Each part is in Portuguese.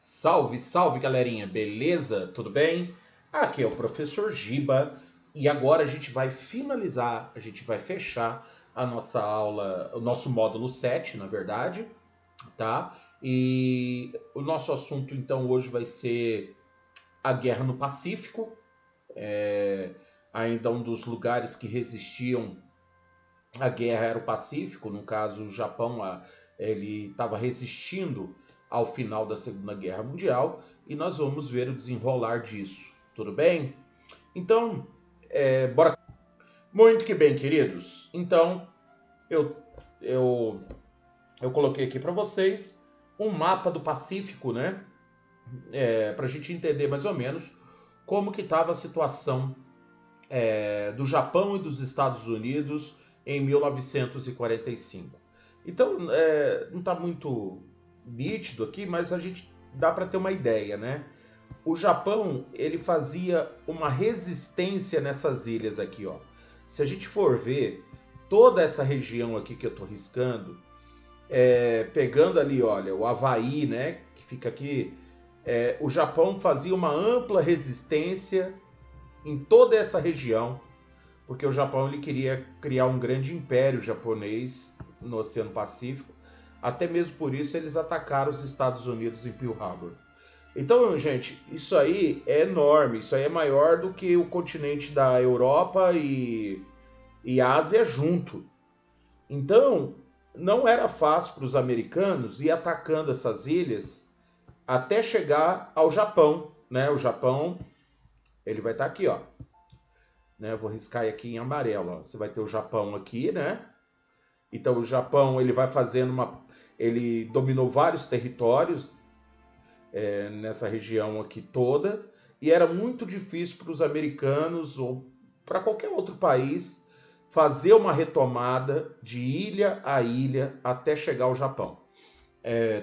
Salve, salve galerinha, beleza? Tudo bem? Aqui é o professor Giba e agora a gente vai finalizar, a gente vai fechar a nossa aula, o nosso módulo 7, na verdade, tá? E o nosso assunto então hoje vai ser a guerra no Pacífico, ainda um dos lugares que resistiam à guerra era o Pacífico, no caso o Japão, ele estava resistindo ao final da Segunda Guerra Mundial e nós vamos ver o desenrolar disso, tudo bem? Então, bora. Muito que bem, queridos. Então, eu, eu, eu coloquei aqui para vocês um mapa do Pacífico, né? Para a gente entender mais ou menos como que estava a situação do Japão e dos Estados Unidos em 1945. Então, não está muito nítido aqui, mas a gente dá para ter uma ideia, né? O Japão, ele fazia uma resistência nessas ilhas aqui, ó. Se a gente for ver toda essa região aqui que eu estou riscando, pegando ali, olha, o Havaí, né, que fica aqui, o Japão fazia uma ampla resistência em toda essa região, porque o Japão ele queria criar um grande império japonês no Oceano Pacífico. Até mesmo por isso eles atacaram os Estados Unidos em Pearl Harbor. Então, gente, isso aí é enorme, isso aí é maior do que o continente da Europa e Ásia junto. Então, não era fácil para os americanos ir atacando essas ilhas até chegar ao Japão, né? O Japão, ele vai estar aqui, ó. Né? Vou riscar aqui em amarelo, ó. Você vai ter o Japão aqui, né? Então, o Japão, ele vai fazendo ele dominou vários territórios nessa região aqui toda, e era muito difícil para os americanos ou para qualquer outro país fazer uma retomada de ilha a ilha até chegar ao Japão.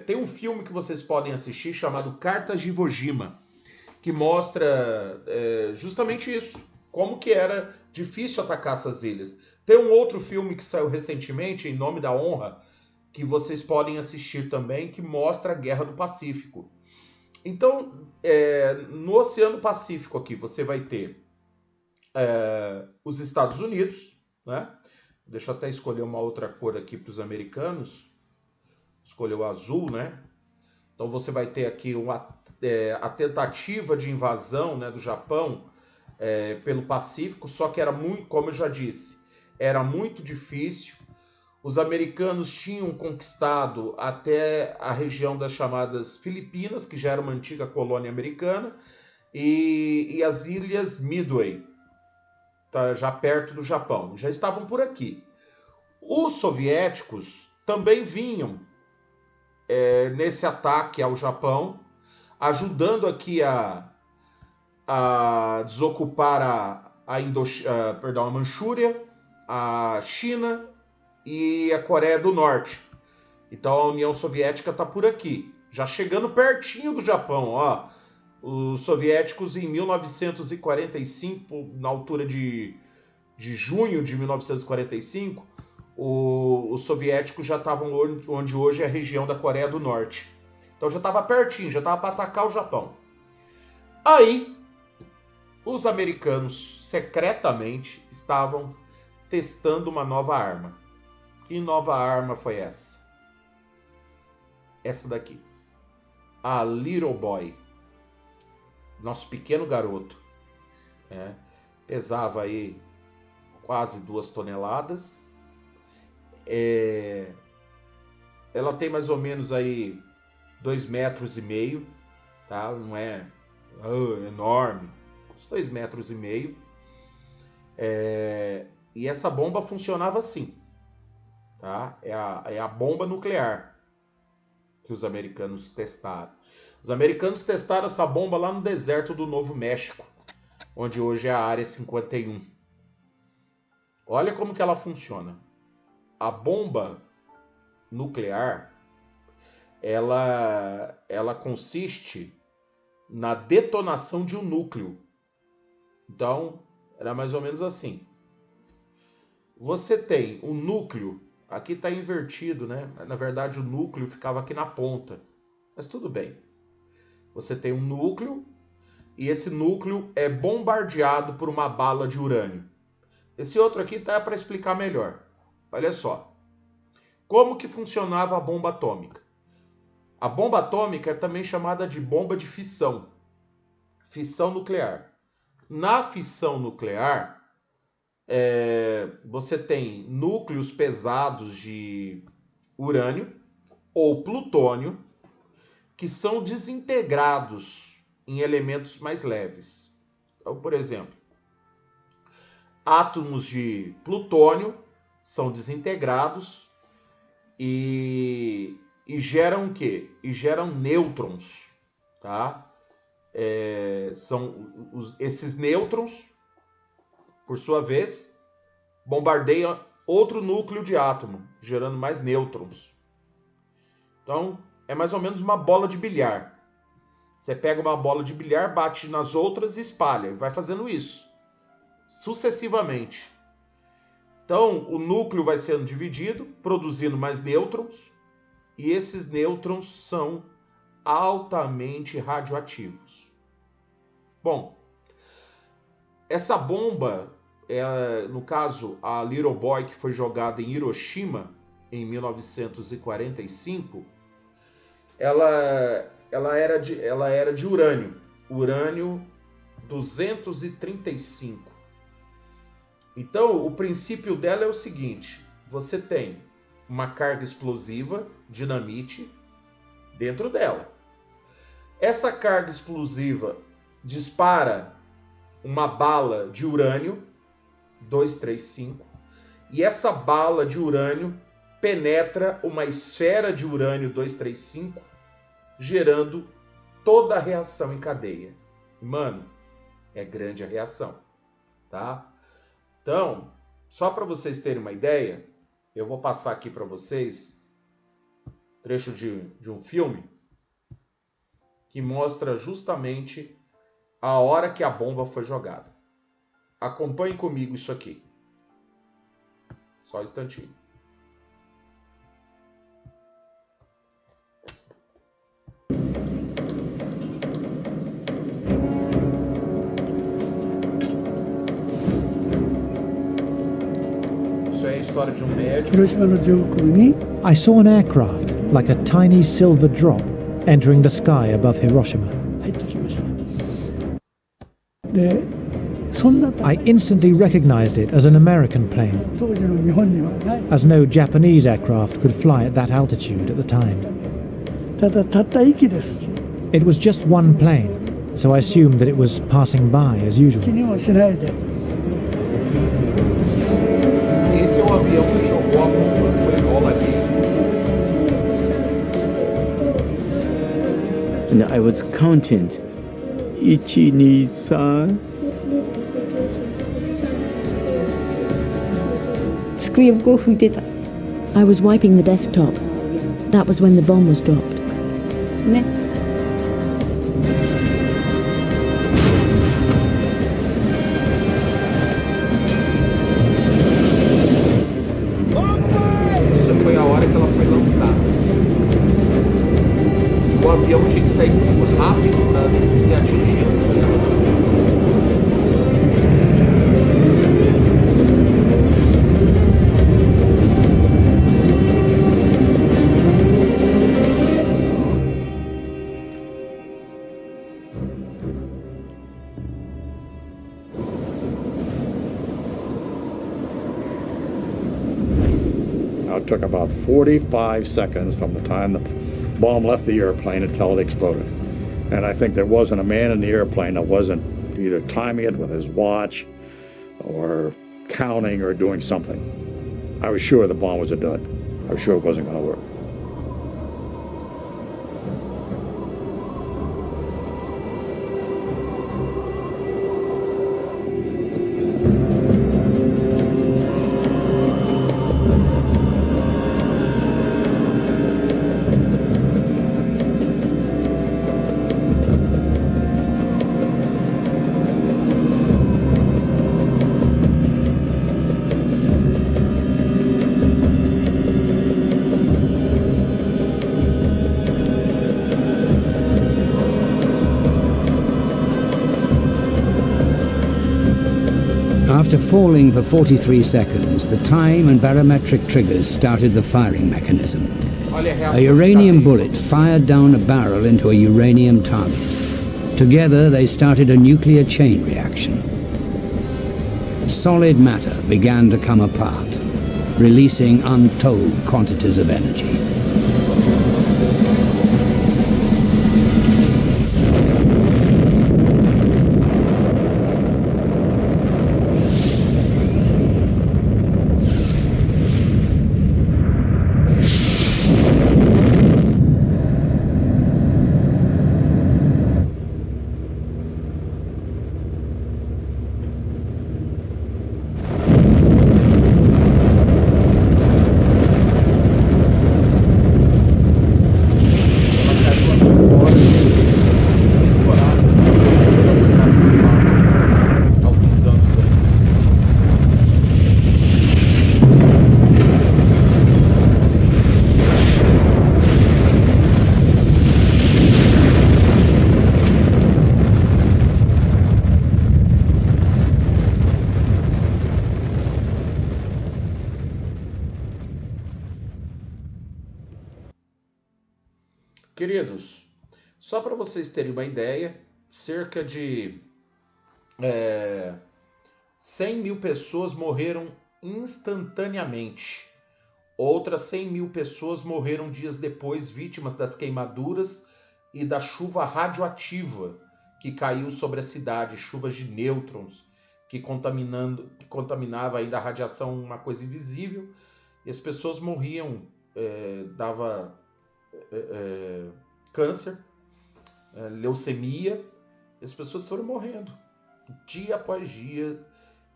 Tem um filme que vocês podem assistir chamado Cartas de Iwo Jima, que mostra justamente isso, como que era difícil atacar essas ilhas. Tem um outro filme que saiu recentemente, Em Nome da Honra, que vocês podem assistir também, que mostra a Guerra do Pacífico. Então, no Oceano Pacífico aqui, você vai ter os Estados Unidos, né? Deixa eu até escolher uma outra cor aqui para os americanos. Escolher o azul, né? Então você vai ter aqui a tentativa de invasão, né, do Japão pelo Pacífico, só que era muito, como eu já disse, era muito difícil. Os americanos tinham conquistado até a região das chamadas Filipinas, que já era uma antiga colônia americana, e as ilhas Midway, tá, já perto do Japão, já estavam por aqui. Os soviéticos também vinham nesse ataque ao Japão, ajudando aqui a desocupar a Manchúria, a China e a Coreia do Norte. Então a União Soviética está por aqui, já chegando pertinho do Japão. Ó, os soviéticos em 1945, na altura de junho de 1945, os soviéticos já estavam onde hoje é a região da Coreia do Norte. Então já estava pertinho, já estava para atacar o Japão. Aí, os americanos secretamente estavam testando uma nova arma. Que nova arma foi essa? Essa daqui. A Little Boy. Nosso pequeno garoto. Pesava aí quase 2 toneladas. Ela tem mais ou menos aí 2,5 metros, tá? Não é enorme, uns 2,5 metros. E essa bomba funcionava assim, tá? É a bomba nuclear que os americanos testaram. Os americanos testaram essa bomba lá no deserto do Novo México, onde hoje é a Área 51. Olha como que ela funciona. A bomba nuclear, ela consiste na detonação de um núcleo. Então, era mais ou menos assim. Você tem um núcleo, aqui está invertido, né? Na verdade, o núcleo ficava aqui na ponta. Mas tudo bem. Você tem um núcleo e esse núcleo é bombardeado por uma bala de urânio. Esse outro aqui tá para explicar melhor. Olha só. Como que funcionava a bomba atômica? A bomba atômica é também chamada de bomba de fissão. Fissão nuclear. Na fissão nuclear, você tem núcleos pesados de urânio ou plutônio que são desintegrados em elementos mais leves. Então, por exemplo, átomos de plutônio são desintegrados e geram o quê? E geram nêutrons, tá? Esses nêutrons, por sua vez, bombardeiam outro núcleo de átomo, gerando mais nêutrons. Então, é mais ou menos uma bola de bilhar. Você pega uma bola de bilhar, bate nas outras e espalha. E vai fazendo isso, sucessivamente. Então, o núcleo vai sendo dividido, produzindo mais nêutrons. E esses nêutrons são altamente radioativos. Bom, essa bomba, no caso, a Little Boy, que foi jogada em Hiroshima em 1945, ela era de urânio 235. Então, o princípio dela é o seguinte: você tem uma carga explosiva, dinamite, dentro dela. Essa carga explosiva dispara uma bala de urânio 235 e essa bala de urânio penetra uma esfera de urânio 235, gerando toda a reação em cadeia. Mano, é grande a reação, tá? Então, só para vocês terem uma ideia, eu vou passar aqui para vocês trecho de um filme que mostra justamente a hora que a bomba foi jogada. Acompanhe comigo isso aqui. Só um instantinho. Isso é a história de um médico. I saw an aircraft, like a tiny silver drop, entering the sky above Hiroshima. I instantly recognized it as an American plane, as no Japanese aircraft could fly at that altitude at the time. It was just one plane, so I assumed that it was passing by as usual. Esse é o avião que jogou a bomba ali. And I was counting 1, 2, 3. I was wiping the desktop. That was when the bomb was dropped. Isso foi a hora que ela foi lançada. O avião tinha que sair muito rápido para ser atingido. It took about 45 seconds from the time the bomb left the airplane until it exploded. And I think there wasn't a man in the airplane that wasn't either timing it with his watch or counting or doing something. I was sure the bomb was a dud. I was sure it wasn't going to work. After falling for 43 seconds, the time and barometric triggers started the firing mechanism. A uranium bullet fired down a barrel into a uranium target. Together, they started a nuclear chain reaction. Solid matter began to come apart, releasing untold quantities of energy. Queridos, só para vocês terem uma ideia, cerca de 100 mil pessoas morreram instantaneamente. Outras 100 mil pessoas morreram dias depois, vítimas das queimaduras e da chuva radioativa que caiu sobre a cidade, chuvas de nêutrons que contaminava ainda a radiação, uma coisa invisível, e as pessoas morriam, dava câncer, leucemia, e as pessoas foram morrendo dia após dia,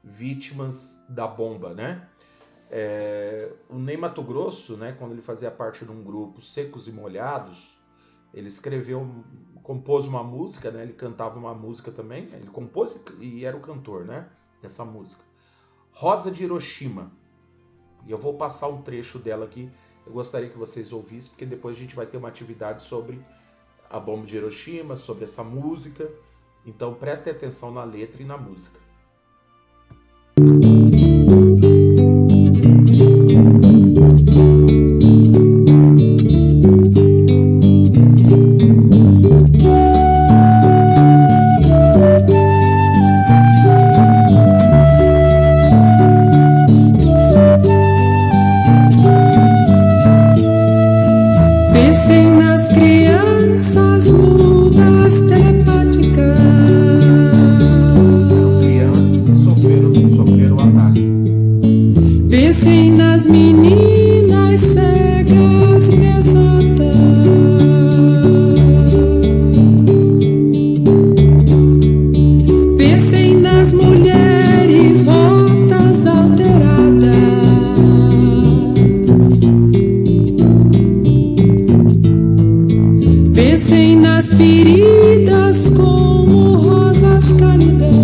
vítimas da bomba, né? O Ney Matogrosso, né, quando ele fazia parte de um grupo Secos e Molhados, ele compôs uma música, né? Ele cantava uma música também, ele compôs e era o cantor, né, dessa música, Rosa de Hiroshima. E eu vou passar um trecho dela aqui. Eu gostaria que vocês ouvissem, porque depois a gente vai ter uma atividade sobre a bomba de Hiroshima, sobre essa música. Então prestem atenção na letra e na música. Pensem nas crianças mudas telepáticas. Crianças que sofreram ataque. Pensem nas meninas cegas e desotas. Pensem nas mulheres rotas, alteradas. Pensem nas feridas como rosas cálidas.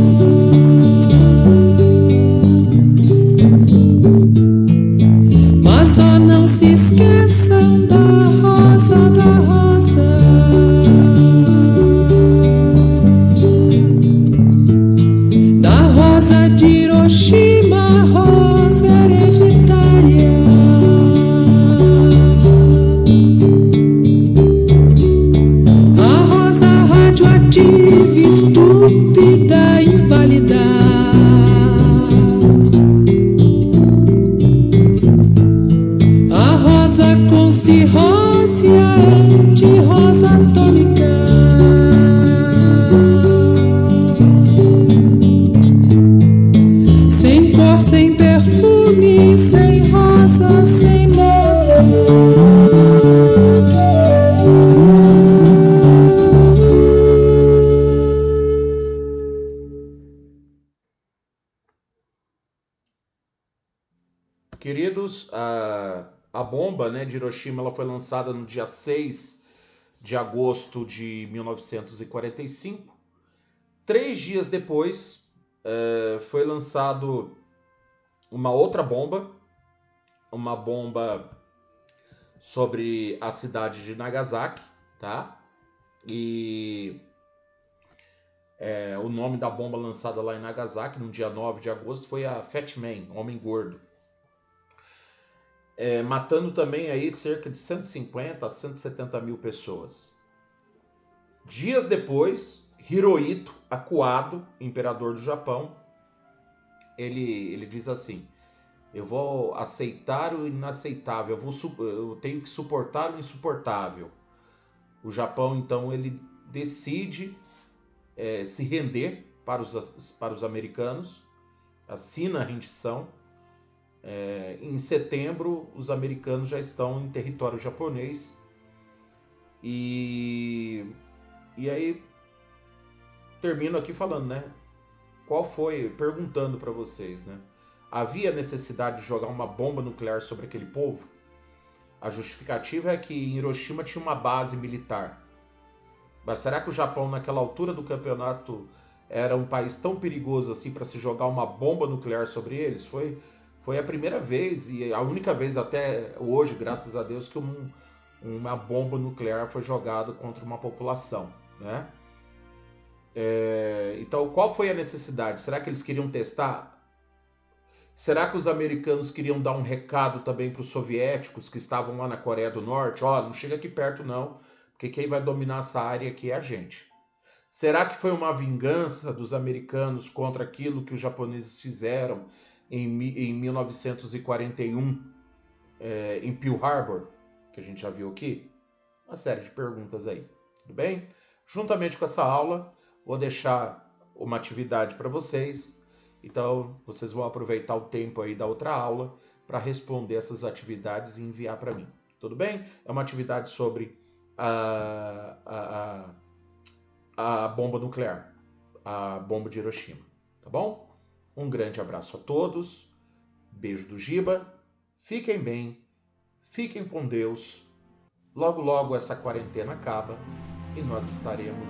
Mas ó, não se esqueçam da rosa, da rosa. Da rosa de Hiroshima, rosa hereditária. Radioativa, estúpida, inválida. A rosa com cirrose, a anti-rosa atômica. Sem cor, sem perfume, sem rosa, sem moda. Queridos, a bomba, né, de Hiroshima, ela foi lançada no dia 6 de agosto de 1945. 3 dias depois, foi lançado uma outra bomba, uma bomba sobre a cidade de Nagasaki, tá? E O nome da bomba lançada lá em Nagasaki, no dia 9 de agosto, foi a Fat Man, Homem Gordo. Matando também aí cerca de 150 a 170 mil pessoas. Dias depois, Hirohito, acuado, imperador do Japão, ele diz assim: eu vou aceitar o inaceitável, eu tenho que suportar o insuportável. O Japão, então, ele decide se render para os americanos, assina a rendição. Em setembro, os americanos já estão em território japonês. E aí, termino aqui falando, né? Perguntando para vocês, né? Havia necessidade de jogar uma bomba nuclear sobre aquele povo? A justificativa é que em Hiroshima tinha uma base militar. Mas será que o Japão, naquela altura do campeonato, era um país tão perigoso assim para se jogar uma bomba nuclear sobre eles? Foi a primeira vez e a única vez até hoje, graças a Deus, que uma bomba nuclear foi jogada contra uma população, né? Então, qual foi a necessidade? Será que eles queriam testar? Será que os americanos queriam dar um recado também para os soviéticos que estavam lá na Coreia do Norte? Não chega aqui perto não, porque quem vai dominar essa área aqui é a gente. Será que foi uma vingança dos americanos contra aquilo que os japoneses fizeram em 1941 em Pearl Harbor, que a gente já viu aqui? Uma série de perguntas aí, tudo bem? Juntamente com essa aula, vou deixar uma atividade para vocês. Então, vocês vão aproveitar o tempo aí da outra aula para responder essas atividades e enviar para mim. Tudo bem? É uma atividade sobre a bomba nuclear, a bomba de Hiroshima. Tá bom? Um grande abraço a todos. Beijo do Giba. Fiquem bem. Fiquem com Deus. Logo, logo essa quarentena acaba e nós estaremos